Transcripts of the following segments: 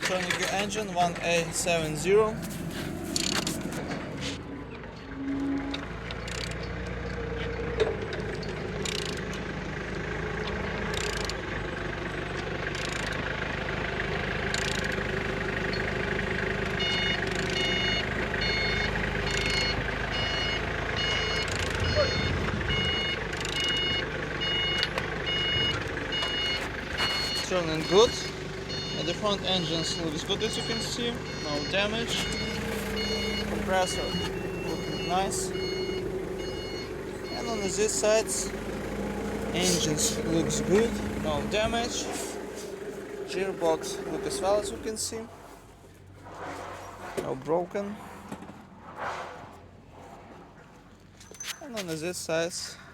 turning your engine 1A70. Turning good. And the front engines looks good, as you can see, no damage. Compressor looking nice. And on this side, engines looks good, no damage. Gearbox look as well, as you can see, no broken. And on this side,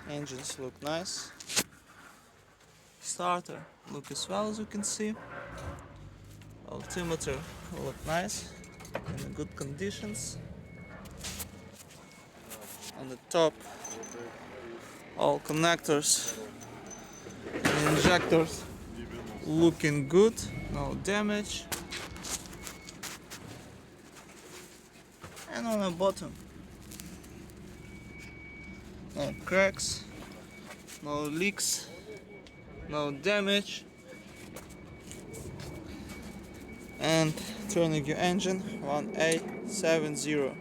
engines look nice. Starter look as well, as you can see. Altimeter look nice, in good conditions. On the top, all connectors and injectors looking good, no damage. And on the bottom, no cracks, no leaks, no damage. And turning your engine 1A70.